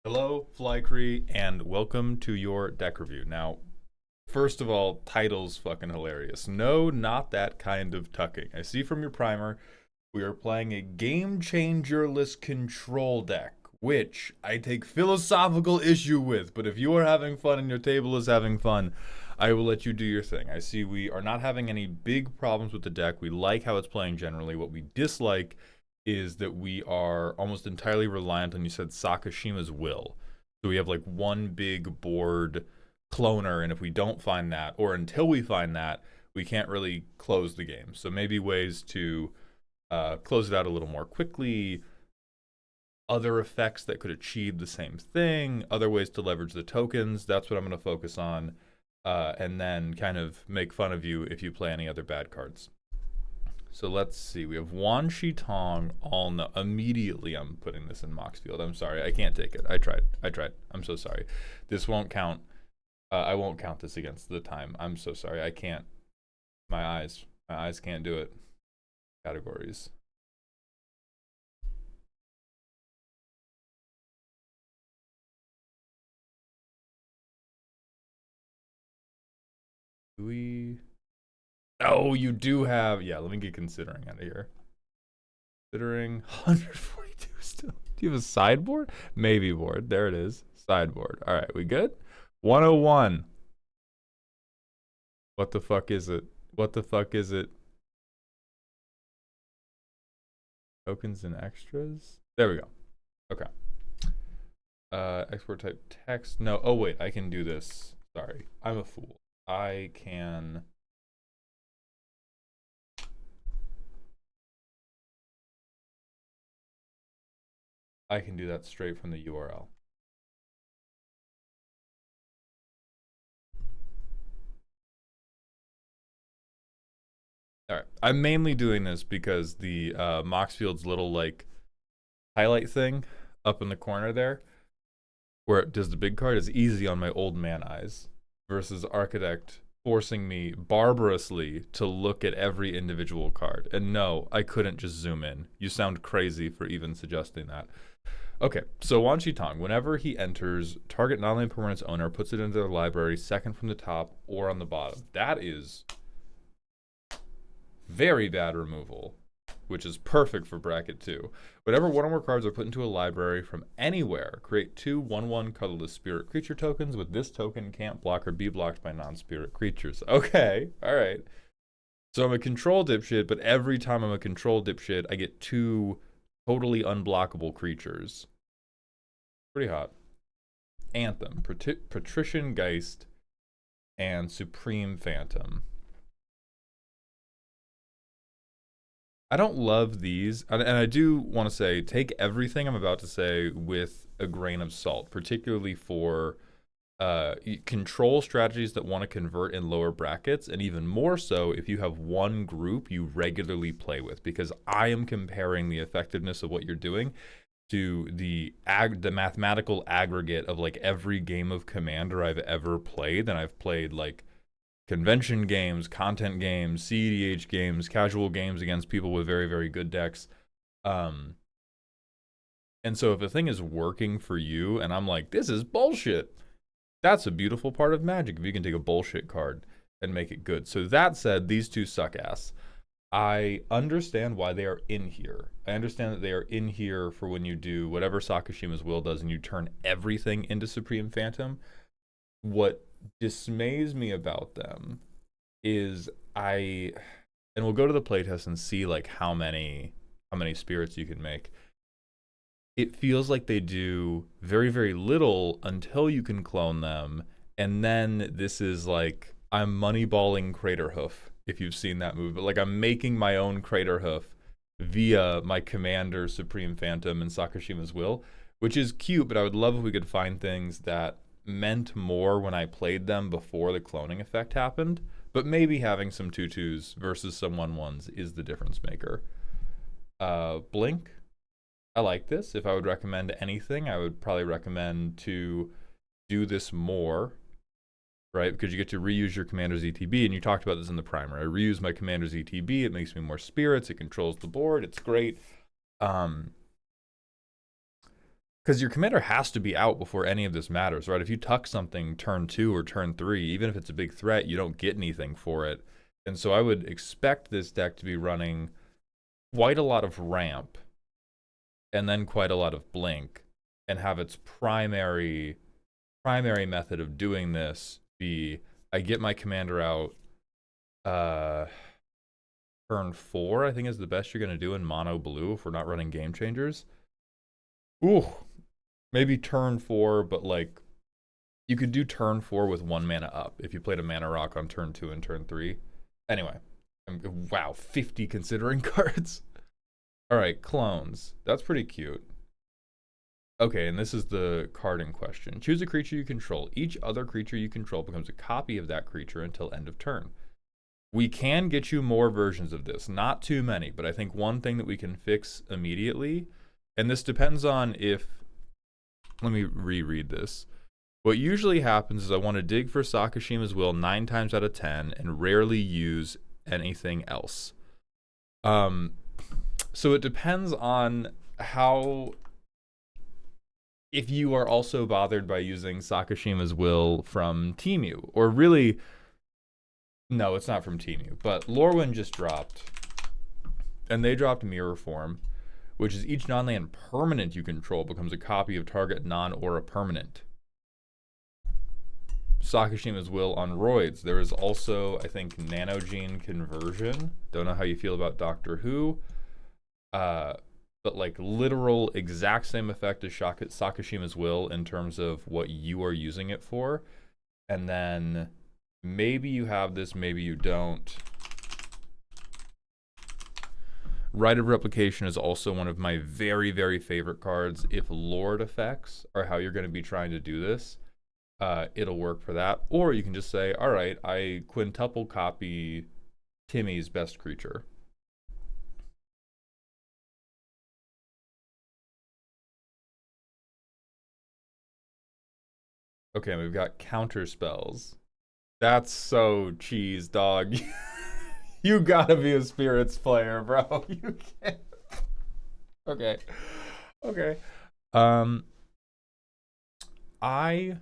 Hello, Flycree, and welcome to your deck review. Now, first of all, title's fucking hilarious. No, not that kind of tucking. I see from your primer, we are playing a game changerless control deck, which I take philosophical issue with, but if you are having fun and your table is having fun, I will let you do your thing. I see we are not having any big problems with the deck. We like how it's playing generally. What we dislike is that we are almost entirely reliant on, you said, Sakashima's will. So we have like one big board cloner, and if we don't find that, or until we find that, we can't really close the game. So maybe ways to close it out a little more quickly, other effects that could achieve the same thing, other ways to leverage the tokens. That's what I'm going to focus on, and then kind of make fun of you if you play any other bad cards. So let's see. We have Wan Shi Tong. All no. Immediately, I'm putting this in Moxfield. I'm sorry. I can't take it. I tried. I'm so sorry. This won't count. I won't count this against the time. I'm so sorry. I can't. My eyes can't do it. Categories. Do we? Oh, you do have. Yeah, let me get considering out of here. Considering 142 still. Do you have a sideboard? Maybe board. There it is. Sideboard. All right, we good? 101. What the fuck is it? What the fuck is it? Tokens and extras? There we go. Okay. Export type text. No. Oh, wait. I can do this. Sorry. I'm a fool. I can... do that straight from the URL. All right. I'm mainly doing this because the Moxfield's little like highlight thing up in the corner there, where it does the big card, is easy on my old man eyes, versus Architect forcing me barbarously to look at every individual card. And no, I couldn't just zoom in. You sound crazy for even suggesting that. Okay, so Wan Shi Tong, whenever he enters, target non-land permanent's owner puts it into their library second from the top or on the bottom. That is very bad removal, which is perfect for bracket 2. Whenever one or more cards are put into a library from anywhere, create 2 1/1 colorless spirit creature tokens. With this token, can't block or be blocked by non-spirit creatures. Okay, all right. So I'm a control dipshit, but every time I'm a control dipshit, I get 2 totally unblockable creatures. Pretty hot. Anthem, Patrician Geist, and Supreme Phantom. I don't love these, and I do want to say, take everything I'm about to say with a grain of salt, particularly for control strategies that want to convert in lower brackets, and even more so if you have one group you regularly play with, because I am comparing the effectiveness of what you're doing to the mathematical aggregate of like every game of Commander I've ever played, and I've played like convention games, content games, CEDH games, casual games against people with very, very good decks. And so if a thing is working for you and I'm like, this is bullshit, that's a beautiful part of Magic if you can take a bullshit card and make it good. So that said, these 2 suck ass. I understand why they are in here. I understand that they are in here for when you do whatever Sakashima's will does and you turn everything into Supreme Phantom. What dismays me about them is and we'll go to the playtest and see like how many spirits you can make. It feels like they do very, very little until you can clone them, and then this is like I'm moneyballing Craterhoof, if you've seen that move, but like I'm making my own Craterhoof via my commander Supreme Phantom and Sakashima's Will, which is cute, but I would love if we could find things that meant more when I played them before the cloning effect happened, but maybe having some 2/2s versus some 1/1s is the difference maker. Blink, I like this. If I would recommend anything, I would probably recommend to do this more, right? Because you get to reuse your commander's ETB, and you talked about this in the primer. I reuse my commander's ETB, it makes me more spirits, it controls the board, it's great. Because your commander has to be out before any of this matters, right? If you tuck something turn 2 or turn 3, even if it's a big threat, you don't get anything for it. And so I would expect this deck to be running quite a lot of ramp and then quite a lot of blink, and have its primary method of doing this be I get my commander out turn 4, I think is the best you're going to do in mono blue if we're not running game changers. Ooh, maybe turn 4, but like you could do turn 4 with 1 mana up if you played a mana rock on turn 2 and turn 3. Anyway, wow, 50 considering cards. All right, clones. That's pretty cute. Okay, and this is the card in question. Choose a creature you control. Each other creature you control becomes a copy of that creature until end of turn. We can get you more versions of this. Not too many, but I think one thing that we can fix immediately, and this depends on if... Let me reread this. What usually happens is I want to dig for Sakashima's Will 9 times out of 10 and rarely use anything else. So it depends on how... If you are also bothered by using Sakashima's Will from Temu, or really... No, it's not from Temu, but Lorwyn just dropped, and they dropped Mirror Form, which is each non-land permanent you control becomes a copy of target non-aura permanent. Sakashima's Will on roids. There is also, I think, Nanogene Conversion. Don't know how you feel about Doctor Who. But like literal exact same effect as Sakashima's Will in terms of what you are using it for. And then maybe you have this, maybe you don't. Rite of Replication is also one of my very, very favorite cards. If Lord effects are how you're going to be trying to do this, it'll work for that. Or you can just say, all right, I quintuple copy Timmy's best creature. Okay, we've got counterspells. That's so cheese, dog. You gotta be a spirits player, bro. You can't. Okay. Okay. Um, I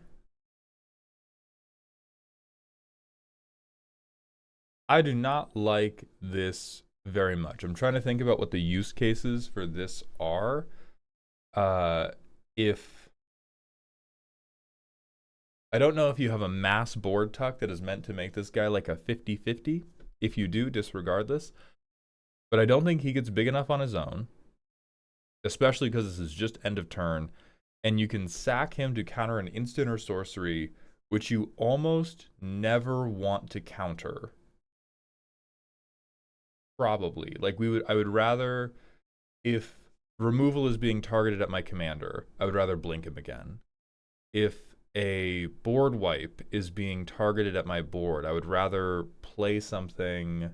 do not like this very much. I'm trying to think about what the use cases for this are. If I don't know if you have a mass board tuck that is meant to make this guy like a 50-50. If you do, disregard this. But I don't think he gets big enough on his own, especially because this is just end of turn, and you can sack him to counter an instant or sorcery, which you almost never want to counter. Probably. Like I would rather, if removal is being targeted at my commander, I would rather blink him again. If a board wipe is being targeted at my board, I would rather play something.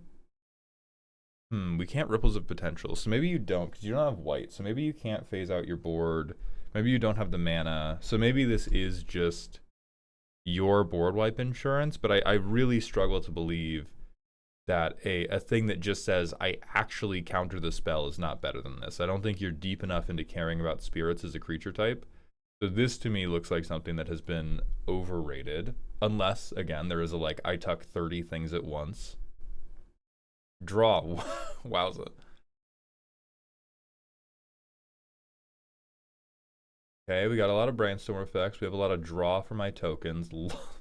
We can't Ripples of Potential. So maybe you don't, because you don't have white. So maybe you can't phase out your board. Maybe you don't have the mana. So maybe this is just your board wipe insurance. But I really struggle to believe that a thing that just says, I actually counter the spell is not better than this. I don't think you're deep enough into caring about spirits as a creature type. So this to me looks like something that has been overrated. Unless, again, there is a like, I tuck 30 things at once. Draw. Wowza. Okay, we got a lot of brainstorm effects. We have a lot of draw for my tokens.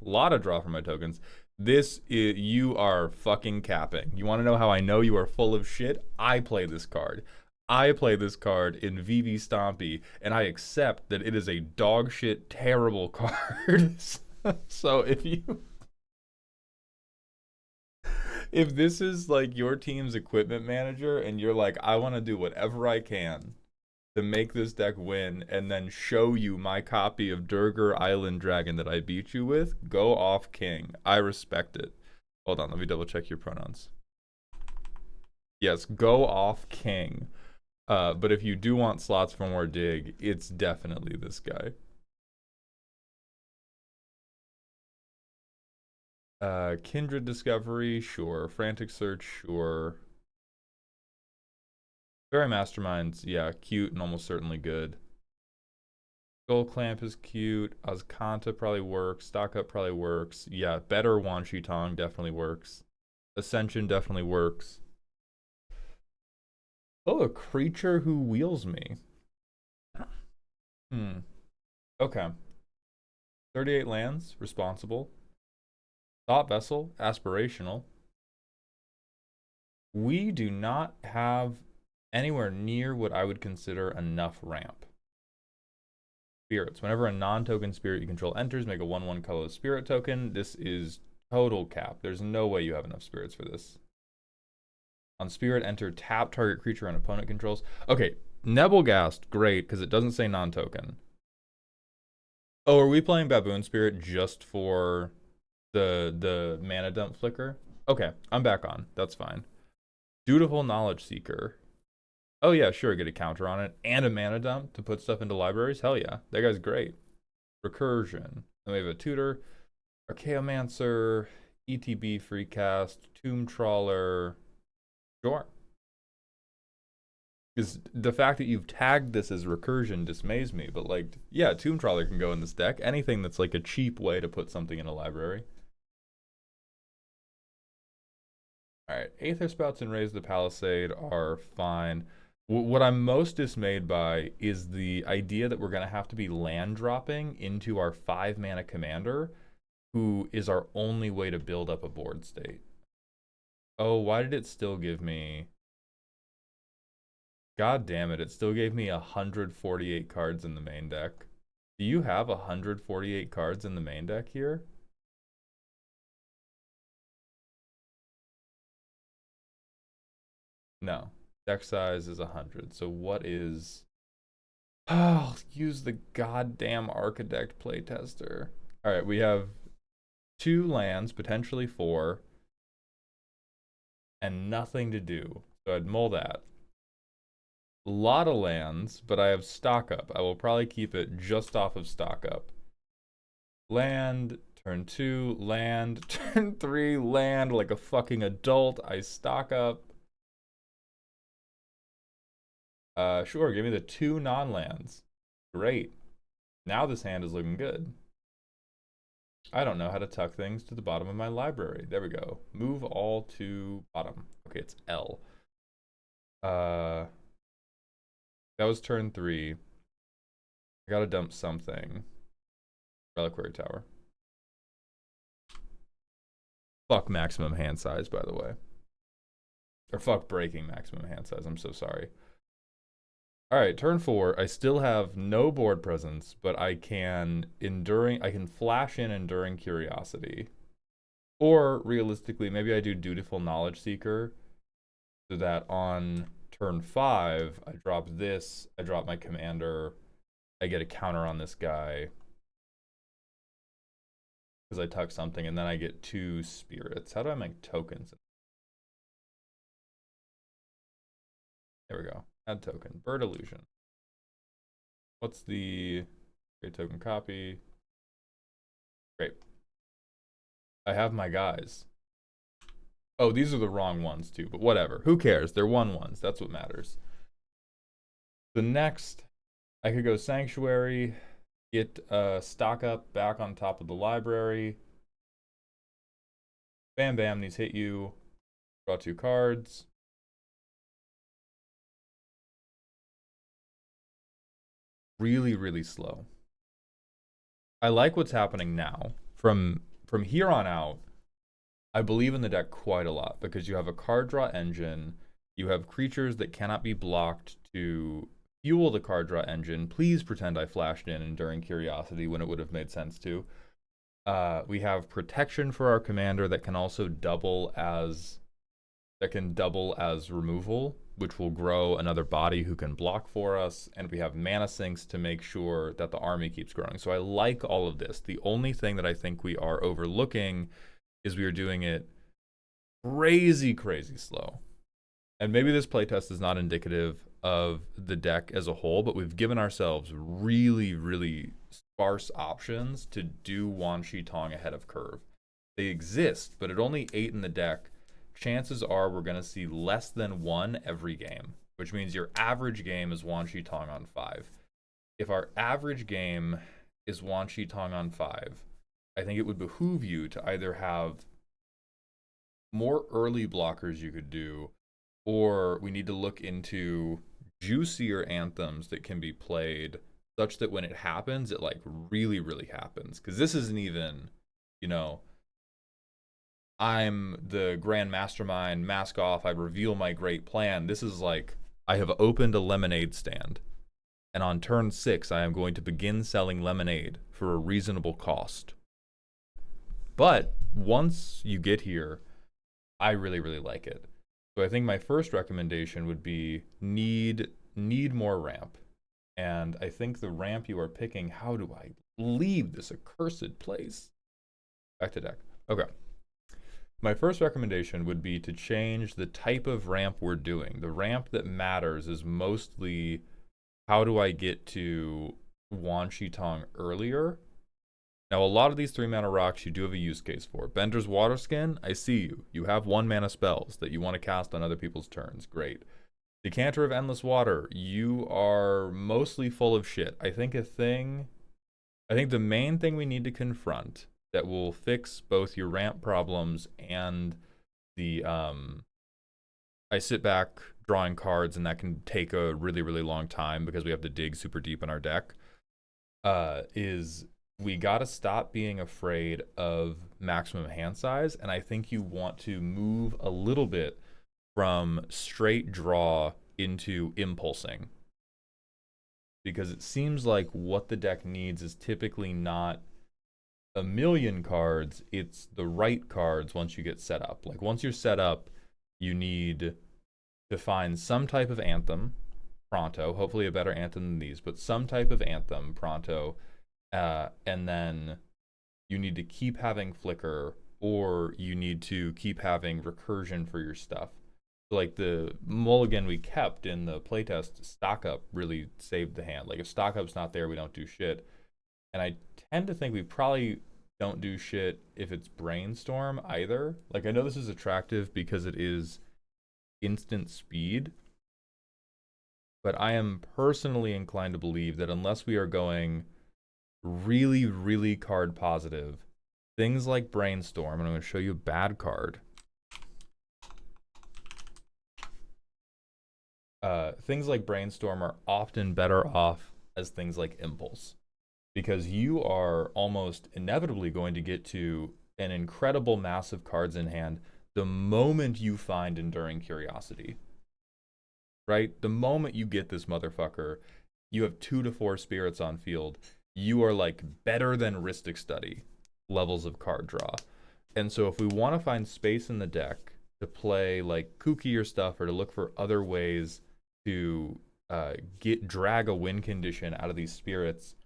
Lot of draw for my tokens. This is, you are fucking capping. You want to know how I know you are full of shit? I play this card. I play this card in VV Stompy, and I accept that it is a dog shit terrible card. So if this is like your team's equipment manager and you're like, I want to do whatever I can to make this deck win and then show you my copy of Durgar Island Dragon that I beat you with, go off king. I respect it. Hold on, let me double check your pronouns. Yes, go off king. But if you do want slots for more dig, it's definitely this guy. Kindred Discovery, sure. Frantic Search, sure. Fairy Masterminds, yeah, cute and almost certainly good. Skull Clamp is cute. Azcanta probably works. Stock Up probably works. Yeah, better Wan Shi Tong definitely works. Ascension definitely works. Oh, a creature who wheels me. Okay. 38 lands, responsible. Thought Vessel, aspirational. We do not have anywhere near what I would consider enough ramp. Spirits. Whenever a non-token spirit you control enters, make a 1/1 colorless spirit token. This is total cap. There's no way you have enough spirits for this. On spirit, enter tap target creature an opponent controls. Okay, Nebelgast, great, because it doesn't say non-token. Oh, are we playing Baboon Spirit just for the mana dump flicker? Okay, I'm back on. That's fine. Dutiful Knowledge Seeker. Oh yeah, sure, get a counter on it. And a mana dump to put stuff into libraries? Hell yeah, that guy's great. Recursion. Then we have a tutor. Archaeomancer. ETB free cast. Tomb Trawler. Sure. Because the fact that you've tagged this as recursion dismays me, but like, yeah, Tomb Trawler can go in this deck. Anything that's like a cheap way to put something in a library. Alright, Aether Spouts and Raise the Palisade are fine. What I'm most dismayed by is the idea that we're going to have to be land dropping into our 5 mana commander, who is our only way to build up a board state. Oh, why did it still give me... God damn it, it still gave me 148 cards in the main deck. Do you have 148 cards in the main deck here? No. Deck size is 100. So what is... Oh, use the goddamn Architect playtester. Alright, we have 2 lands, potentially 4, and nothing to do. So I'd mull that. A lot of lands, but I have Stock Up. I will probably keep it just off of Stock Up. Land, turn 2, land, turn 3, land like a fucking adult. I Stock Up. Sure, give me the 2 non-lands. Great. Now this hand is looking good. I don't know how to tuck things to the bottom of my library. There we go. Move all to bottom. Okay, it's L. That was turn 3. I gotta dump something. Reliquary Tower. Fuck maximum hand size, by the way. Or fuck breaking maximum hand size. I'm so sorry. Alright, turn 4. I still have no board presence, but I can flash in Enduring Curiosity. Or, realistically, maybe I do Dutiful Knowledge Seeker, so that on turn 5, I drop this, I drop my commander, I get a counter on this guy, because I tuck something, and then I get 2 spirits. How do I make tokens? There we go. Add token. Bird Illusion. What's the... Great token copy. Great. I have my guys. Oh, these are the wrong ones too, but whatever. Who cares? They're 1/1s. That's what matters. The next, I could go Sanctuary, get Stock Up back on top of the library. Bam, bam, these hit you. Draw 2 cards. Really, really slow. I like what's happening now. From here on out, I believe in the deck quite a lot because you have a card draw engine, you have creatures that cannot be blocked to fuel the card draw engine. Please pretend I flashed in Enduring Curiosity when it would have made sense to. We have protection for our commander that can also double as removal, which will grow another body who can block for us, and we have mana sinks to make sure that the army keeps growing. So I like all of this. The only thing that I think we are overlooking is we are doing it crazy, crazy slow. And maybe this playtest is not indicative of the deck as a whole, but we've given ourselves really, really sparse options to do Wan Shi Tong ahead of curve. They exist, but at only 8 in the deck, chances are we're going to see less than 1 every game, which means your average game is Wan Shi Tong on 5. if our average game is Wan Shi Tong on 5, I think it would behoove you to either have more early blockers you could do, or we need to look into juicier anthems that can be played such that when it happens, it like really, really happens. Because this isn't even, you know, I'm the grand mastermind, mask off, I reveal my great plan. This is like, I have opened a lemonade stand, and on turn 6, I am going to begin selling lemonade for a reasonable cost. But once you get here, I really, really like it. So I think my first recommendation would be need more ramp. And I think the ramp you are picking, how do I leave this accursed place? Back to deck. Okay. My first recommendation would be to change the type of ramp we're doing. The ramp that matters is mostly how do I get to Wan Shi Tong earlier. Now, a lot of these 3-mana rocks you do have a use case for. Bender's Waterskin, I see you. You have 1-mana spells that you want to cast on other people's turns. Great. Decanter of Endless Water, you are mostly full of shit. I think the main thing we need to confront that will fix both your ramp problems and the, I sit back drawing cards and that can take a really, really long time because we have to dig super deep in our deck, is we gotta stop being afraid of maximum hand size, and I think you want to move a little bit from straight draw into impulsing. Because it seems like what the deck needs is typically not a million cards, it's the right cards once you get set up. Like once you're set up, you need to find some type of anthem pronto, hopefully a better anthem than these, but some type of anthem pronto, and then you need to keep having flicker, or you need to keep having recursion for your stuff. So like the mulligan we kept in the playtest, stock up really saved the hand. Like if stock up's not there, we don't do shit. And I tend to think we probably don't do shit if it's brainstorm either. Like I know this is attractive because it is instant speed, but I am personally inclined to believe that unless we are going really, really card positive, things like brainstorm, and I'm going to show you a bad card. Things like brainstorm are often better off as things like impulse, because you are almost inevitably going to get to an incredible mass of cards in hand the moment you find Enduring Curiosity. Right? The moment you get this motherfucker, you have 2 to 4 spirits on field. You are like better than Rhystic Study levels of card draw. And so if we want to find space in the deck to play like kookier stuff or to look for other ways to drag a win condition out of these spirits,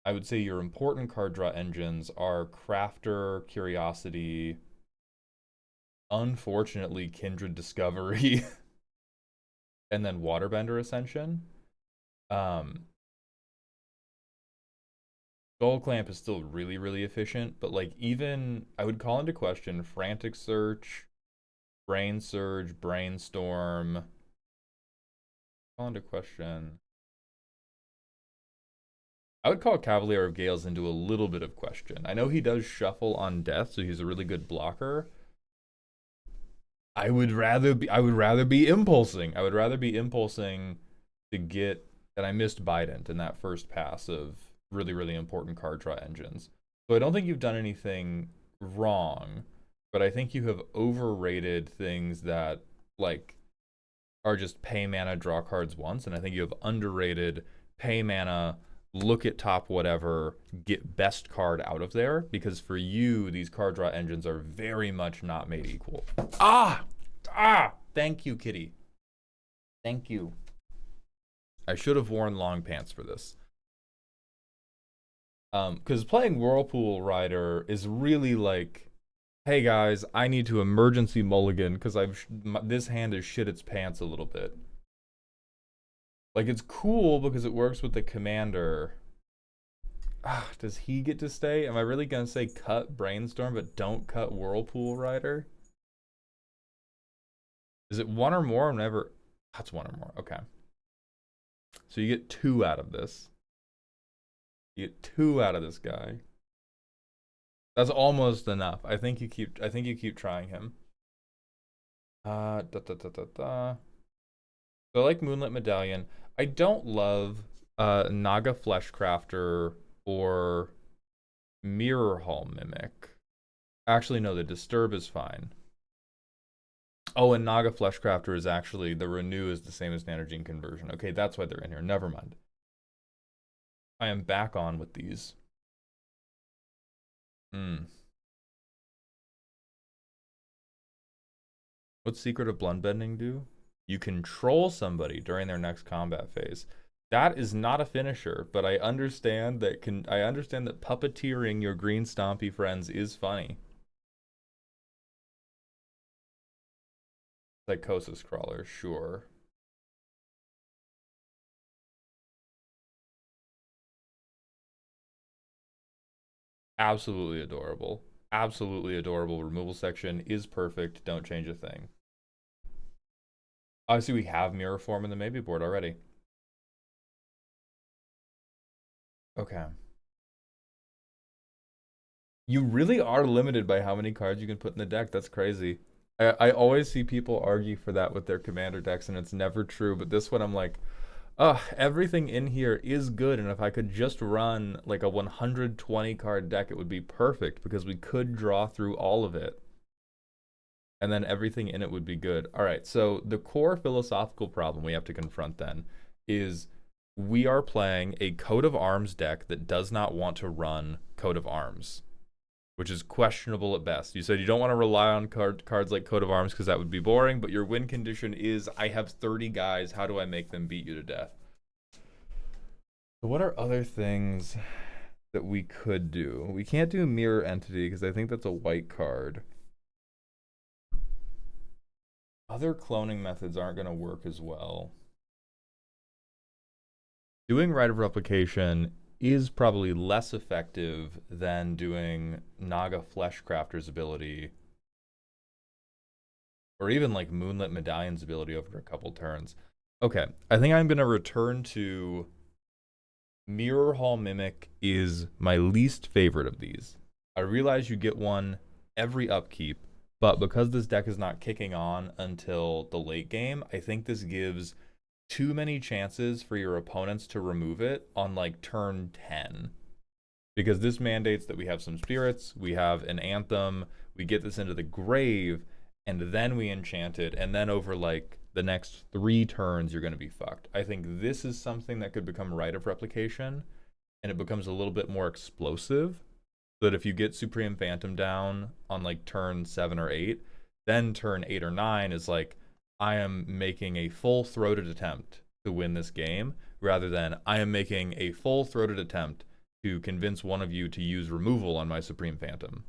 I would say your important card draw engines are Crafter, Curiosity, unfortunately Kindred Discovery, and then Waterbender Ascension. Gold Clamp is still really, really efficient, but like even I would call into question Frantic Search, Brain Surge, Brainstorm. Call into question. I would call Cavalier of Gales into a little bit of question. I know he does shuffle on death, so he's a really good blocker. I would rather be impulsing. I would rather be impulsing to get, and I missed Bident in that first pass of really, really important card draw engines. So I don't think you've done anything wrong, but I think you have overrated things that like are just pay mana, draw cards once, and I think you have underrated pay mana, look at top whatever, get best card out of there, because for you, these card draw engines are very much not made equal. Thank you, kitty. Thank you. I should have worn long pants for this. Because playing Whirlpool Rider is really like, hey guys, I need to emergency mulligan because this hand has shit its pants a little bit. Like, it's cool because it works with the commander. Does he get to stay? Am I really gonna say cut Brainstorm but don't cut Whirlpool Rider? Is it 1 or more? That's 1 or more. Okay. So you get 2 out of this. You get 2 out of this guy. That's almost enough. I think you keep trying him. Da da da da da. So I like Moonlit Medallion. I don't love Naga Fleshcrafter or Mirror Hall Mimic. Actually, no, the Disturb is fine. Oh, and Naga Fleshcrafter is actually, the Renew is the same as Nanogene Conversion. Okay, that's why they're in here. Never mind. I am back on with these. What's Secret of Bloodbending do? You control somebody during their next combat phase. That is not a finisher, but I understand that puppeteering your green stompy friends is funny. Psychosis Crawler, sure. Absolutely adorable. Absolutely adorable. Removal section is perfect. Don't change a thing. Obviously, we have Mirror Form in the maybe board already. Okay. You really are limited by how many cards you can put in the deck. That's crazy. I always see people argue for that with their commander decks, and it's never true. But this one, I'm like, everything in here is good, and if I could just run like a 120 card deck, it would be perfect because we could draw through all of it. And then everything in it would be good. All right, so the core philosophical problem we have to confront then is we are playing a Coat of Arms deck that does not want to run Coat of Arms, which is questionable at best. You said you don't want to rely on cards like Coat of Arms because that would be boring, but your win condition is, I have 30 guys, how do I make them beat you to death? So what are other things that we could do? We can't do Mirror Entity because I think that's a white card. Other cloning methods aren't going to work as well. Doing Rite of Replication is probably less effective than doing Naga Fleshcrafter's ability, or even like Moonlit Medallion's ability over a couple turns. Okay, I think I'm going to return to Mirror Hall Mimic is my least favorite of these. I realize you get one every upkeep, but because this deck is not kicking on until the late game, I think this gives too many chances for your opponents to remove it on like turn 10. Because this mandates that we have some spirits, we have an anthem, we get this into the grave, and then we enchant it, and then over like the next 3 turns, you're going to be fucked. I think this is something that could become Rite of Replication, and it becomes a little bit more explosive. So that if you get Supreme Phantom down on like turn 7 or 8, then turn 8 or 9 is like, I am making a full-throated attempt to win this game, rather than I am making a full-throated attempt to convince one of you to use removal on my Supreme Phantom.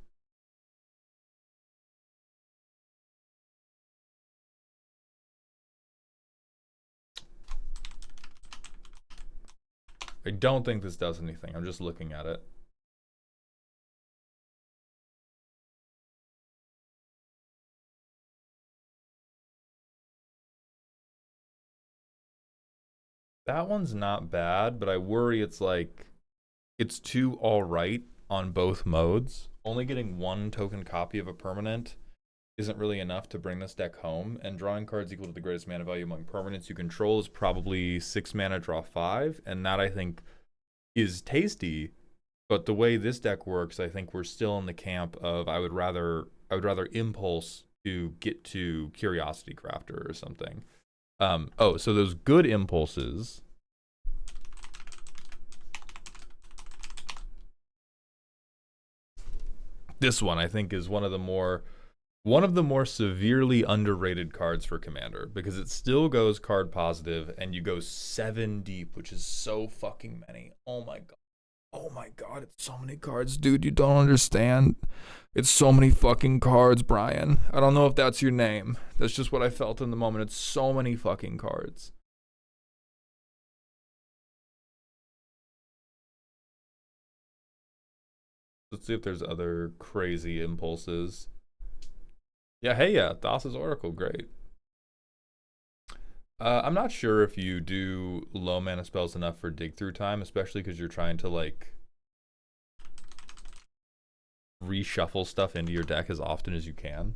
I don't think this does anything. I'm just looking at it. That one's not bad, but I worry it's like, it's too alright on both modes. Only getting 1 token copy of a permanent isn't really enough to bring this deck home, and drawing cards equal to the greatest mana value among permanents you control is probably 6 mana, draw 5, and that I think is tasty, but the way this deck works, I think we're still in the camp of I would rather impulse to get to Curiosity Crafter or something. So those good impulses. This one I think is one of the more severely underrated cards for Commander, because it still goes card positive and you go 7 deep, which is so fucking many. Oh my god. Oh my god, it's so many cards, dude. You don't understand. It's so many fucking cards, Brian. I don't know if that's your name. That's just what I felt in the moment. It's so many fucking cards. Let's see if there's other crazy impulses. Yeah, hey, yeah, Thassa's Oracle, great. I'm not sure if you do low mana spells enough for dig through time, especially because you're trying to like reshuffle stuff into your deck as often as you can.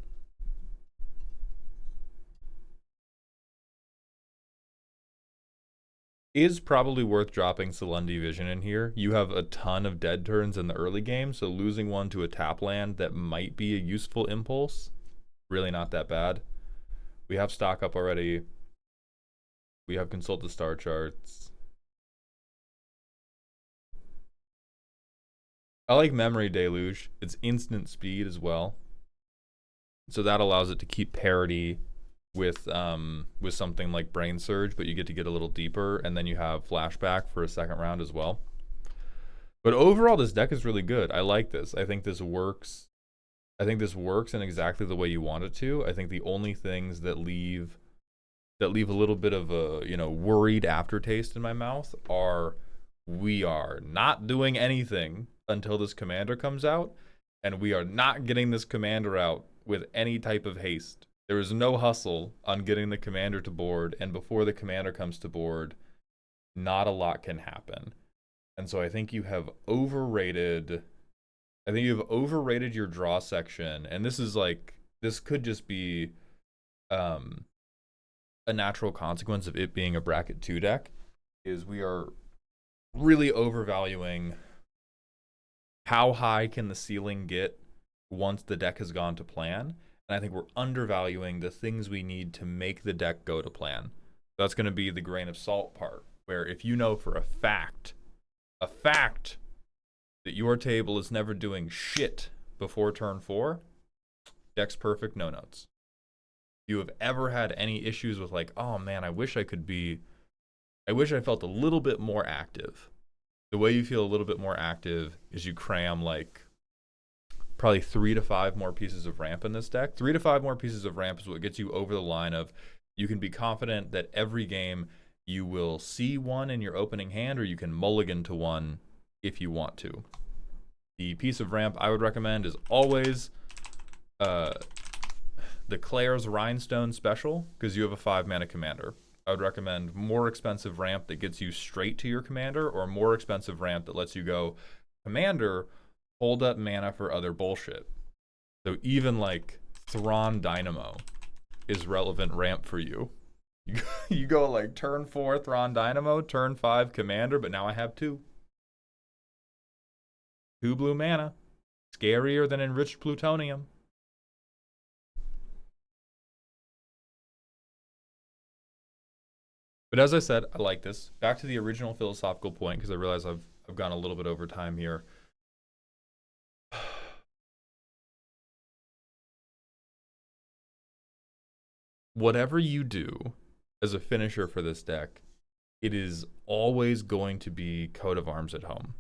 Is probably worth dropping Salundi Vision in here. You have a ton of dead turns in the early game, so losing one to a tap land that might be a useful impulse, really not that bad. We have stock up already. We have consult the star charts. I like Memory Deluge. It's instant speed as well, so that allows it to keep parity with something like Brain Surge, but you get to get a little deeper, and then you have Flashback for a second round as well. But overall, this deck is really good. I like this. I think this works. I think this works in exactly the way you want it to. I think the only things that leave a little bit of a, you know, worried aftertaste in my mouth are, we are not doing anything until this commander comes out, and we are not getting this commander out with any type of haste. There is no hustle on getting the commander to board, and before the commander comes to board, not a lot can happen. And so I think you have overrated your draw section, and this could just be a natural consequence of it being a bracket 2 deck, is we are really overvaluing how high can the ceiling get once the deck has gone to plan. And I think we're undervaluing the things we need to make the deck go to plan. That's going to be the grain of salt part, where if you know for a fact that your table is never doing shit before turn 4, deck's perfect, no notes. If you have ever had any issues with like, oh man, I wish I felt a little bit more active. The way you feel a little bit more active is you cram like probably 3 to 5 more pieces of ramp in this deck. 3 to 5 more pieces of ramp is what gets you over the line of, you can be confident that every game you will see one in your opening hand, or you can mulligan to one if you want to. The piece of ramp I would recommend is always the Claire's Rhinestone Special, because you have a 5-mana commander. I would recommend more expensive ramp that gets you straight to your commander, or more expensive ramp that lets you go, commander, hold up mana for other bullshit. So even like Thrawn Dynamo is relevant ramp for you. You go like turn 4 Thrawn Dynamo, turn 5 commander, but now I have 2 blue mana. Scarier than enriched plutonium. But as I said, I like this. Back to the original philosophical point, because I realize I've gone a little bit over time here. Whatever you do as a finisher for this deck, it is always going to be coat of arms at home.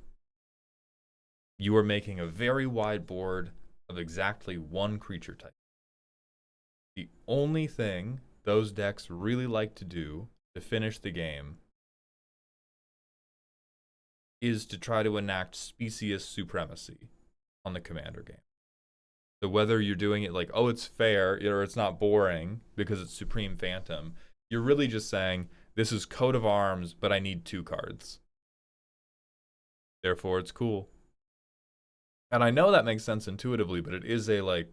You are making a very wide board of exactly 1 creature type. The only thing those decks really like to do to finish the game is to try to enact specious supremacy on the commander game. So whether you're doing it like, oh, it's fair, or it's not boring because it's Supreme Phantom, you're really just saying, this is coat of arms, but I need 2 cards. Therefore, it's cool. And I know that makes sense intuitively, but it is a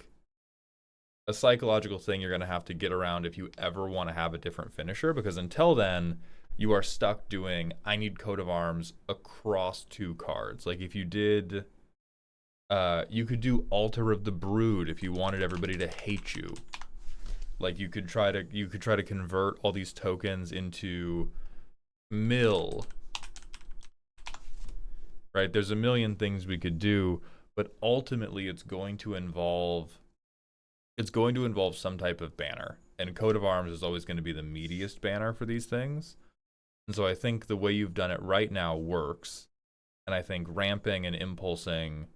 psychological thing you're going to have to get around if you ever want to have a different finisher, because until then, you are stuck doing, I need coat of arms across 2 cards. Like if you did, you could do Altar of the Brood if you wanted everybody to hate you. Like you could try to convert all these tokens into mill. Right? There's a million things we could do, but ultimately it's going to involve some type of banner. And coat of arms is always going to be the meatiest banner for these things. And so I think the way you've done it right now works. And I think ramping and impulsing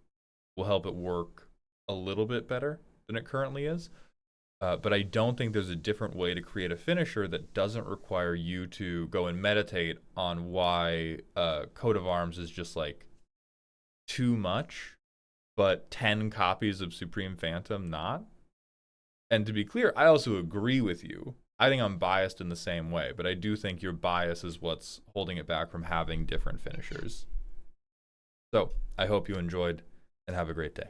will help it work a little bit better than it currently is. But I don't think there's a different way to create a finisher that doesn't require you to go and meditate on why coat of arms is just like too much, but 10 copies of Supreme Phantom not. And to be clear, I also agree with you. I think I'm biased in the same way, but I do think your bias is what's holding it back from having different finishers. So I hope you enjoyed, and have a great day.